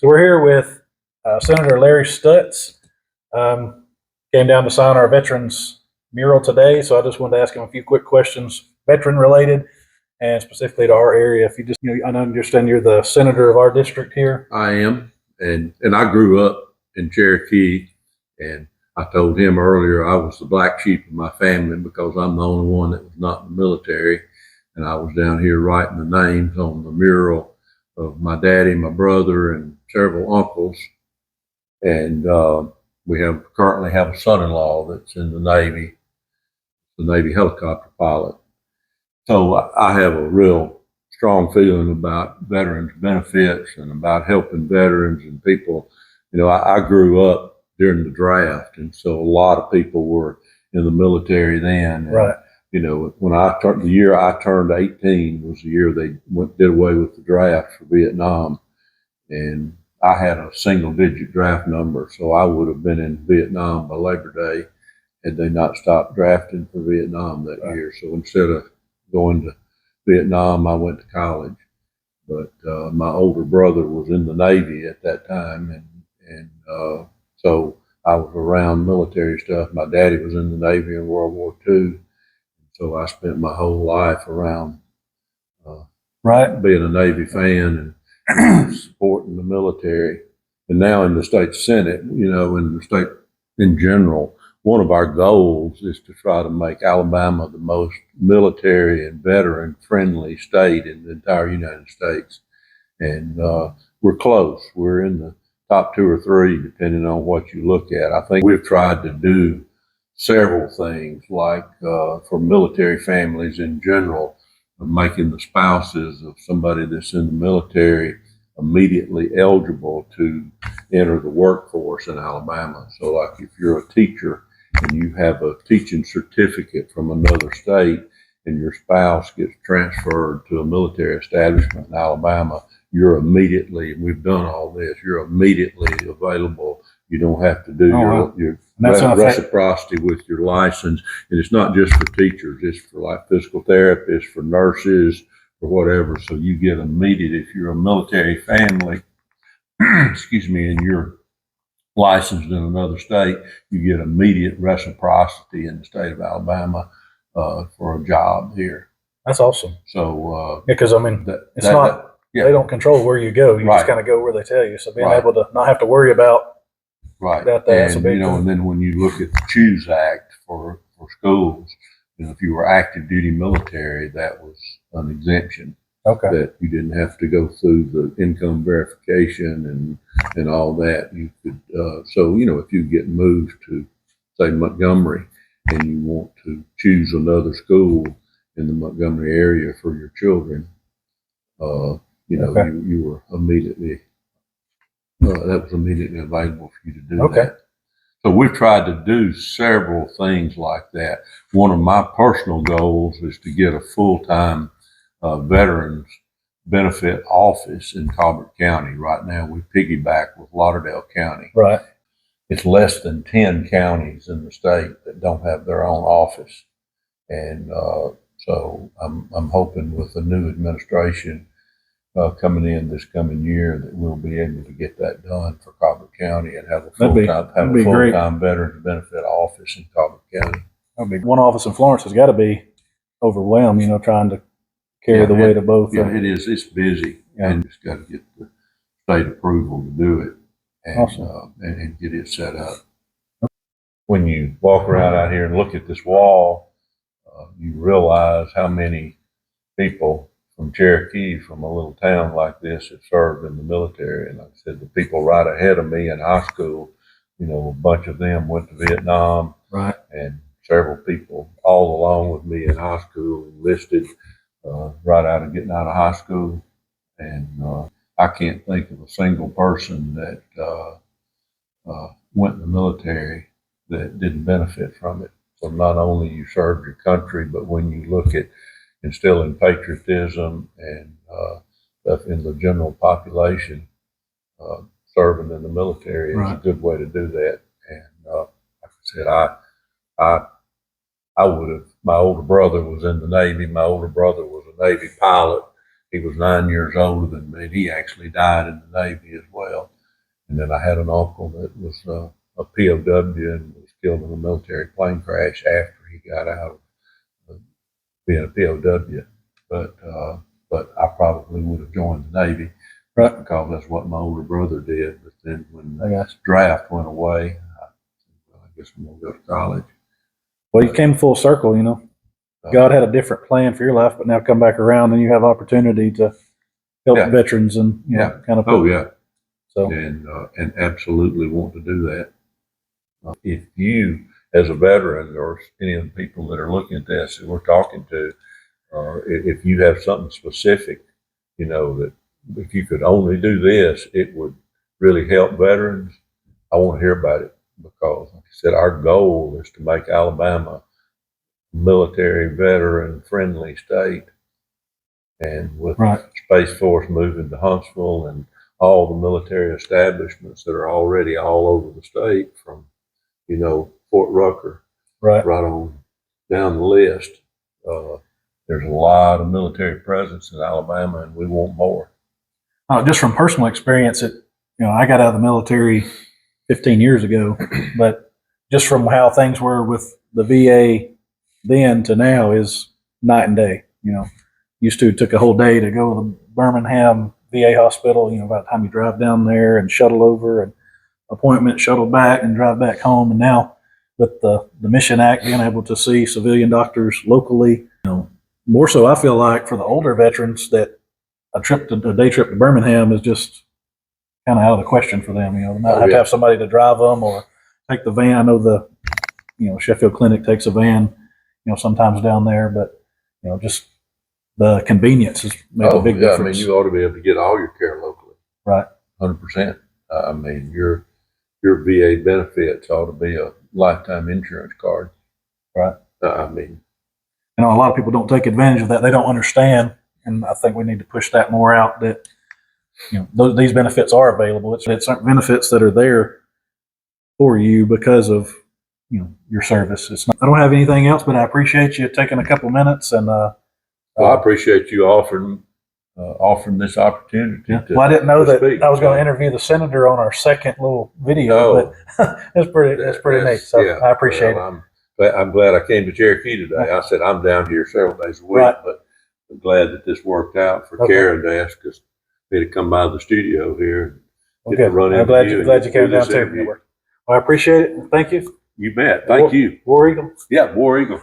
So we're here with Senator Larry Stutts. Came down to sign our veterans mural today, so I just wanted to ask him a few quick questions, veteran related, and specifically to our area. If you just, I understand you're the senator of our district here. I am, and I grew up in Cherokee, and I told him earlier I was the black sheep of my family because I'm the only one that was not in the military, and I was down here writing the names on the mural of my daddy, my brother, and several uncles, and we currently have a son-in-law that's in the Navy helicopter pilot. So I have a real strong feeling about veterans benefits and about helping veterans and people. I grew up during the draft, and so a lot of people were in the military then. Right. And, when the year I turned 18 was the year they did away with the draft for Vietnam, and I had a single-digit draft number, so I would have been in Vietnam by Labor Day had they not stopped drafting for Vietnam that year. So instead of going to Vietnam, I went to college. But my older brother was in the Navy at that time, and so I was around military stuff. My daddy was in the Navy in World War II, so I spent my whole life around being a Navy fan and supporting the military. And now in the state Senate, in the state in general, one of our goals is to try to make Alabama the most military and veteran-friendly state in the entire United States. And we're close. We're in the top 2 or 3, depending on what you look at. I think we've tried to do several things, like for military families in general, making the spouses of somebody that's in the military immediately eligible to enter the workforce in Alabama. So like if you're a teacher and you have a teaching certificate from another state and your spouse gets transferred to a military establishment in Alabama, you're immediately, we've done all this, you're immediately available. You don't have to do your reciprocity with your license. And it's not just for teachers, it's for like physical therapists, for nurses, for whatever. So you get immediate, if you're a military family, excuse me, and you're licensed in another state, you get immediate reciprocity in the state of Alabama for a job here. That's awesome. So because they don't control where you go. You just kind of go where they tell you. So being able to not have to worry about that, that's a big thing. And then when you look at the CHOOSE Act for schools, if you were active duty military, that was an exemption. Okay. That you didn't have to go through the income verification and all that. You could, so if you get moved to, say, Montgomery, and you want to choose another school in the Montgomery area for your children, you were immediately, that was immediately available for you to do that. So we've tried to do several things like that. One of my personal goals is to get a full-time veterans benefit office in Colbert County. Right now we piggyback with Lauderdale County. Right. It's less than 10 counties in the state that don't have their own office. And so I'm hoping with the new administration coming in this coming year that we'll be able to get that done for Colbert County and have a full-time veterans benefit office in Colbert County. One office in Florence has got to be overwhelmed, trying to carry the weight of both. Yeah, it is. It's busy, and just got to get the state approval to do it and get it set up. When you walk around out here and look at this wall, you realize how many people from Cherokee, from a little town like this, have served in the military. And like I said, the people right ahead of me in high school, a bunch of them went to Vietnam, right, and several people all along with me in high school enlisted right out of getting out of high school. And I can't think of a single person that went in the military that didn't benefit from it. So not only you served your country, but when you look at instilling patriotism and stuff in the general population, serving in the military is a good way to do that. And like I said, I would have, my older brother was in the Navy. My older brother was a Navy pilot. He was 9 years older than me. He actually died in the Navy as well. And then I had an uncle that was a POW and was killed in a military plane crash after he got out of being a POW. But I probably would have joined the Navy, right? Because that's what my older brother did. But then when the draft went away, I guess I'm gonna go to college. Well, you came full circle, you know. God had a different plan for your life, but now come back around and you have opportunity to help veterans and kind of. So and absolutely want to do that. If you, as a veteran, or any of the people that are looking at this that we're talking to, if you have something specific, that if you could only do this, it would really help veterans. I want to hear about it because, like I said, our goal is to make Alabama a military veteran friendly state. And with Space Force moving to Huntsville and all the military establishments that are already all over the state, from Fort Rucker right on down the list, there's a lot of military presence in Alabama, and we want more. Just from personal experience, I got out of the military 15 years ago, but just from how things were with the VA then to now is night and day. Used to took a whole day to go to the Birmingham VA hospital. By the time you drive down there and shuttle over and appointment, shuttle back and drive back home. And now with the Mission Act, being able to see civilian doctors locally, more so I feel like for the older veterans that a day trip to Birmingham is just kind of out of the question for them. They might have to have somebody to drive them or take the van. I know the Sheffield Clinic takes a van, sometimes down there, but just the convenience has made a big difference. I mean, you ought to be able to get all your care locally. Right. 100%. I mean, your VA benefits ought to be a lifetime insurance card. Right. I mean, a lot of people don't take advantage of that. They don't understand, and I think we need to push that more out. That these benefits are available. It's certain benefits that are there for you because of your service. It's not. I don't have anything else, but I appreciate you taking a couple minutes and. Well, I appreciate you offering this opportunity. Well, I didn't know that I was going to interview the senator on our second little video, but it's pretty neat. So I appreciate it. I'm glad I came to Cherokee today. I said I'm down here several days a week, but I'm glad that this worked out for Karen to ask us me to come by the studio here. Okay. I'm glad you came down too. Well, I appreciate it. Thank you. You bet. Thank you. War Eagle. Yeah, War Eagle.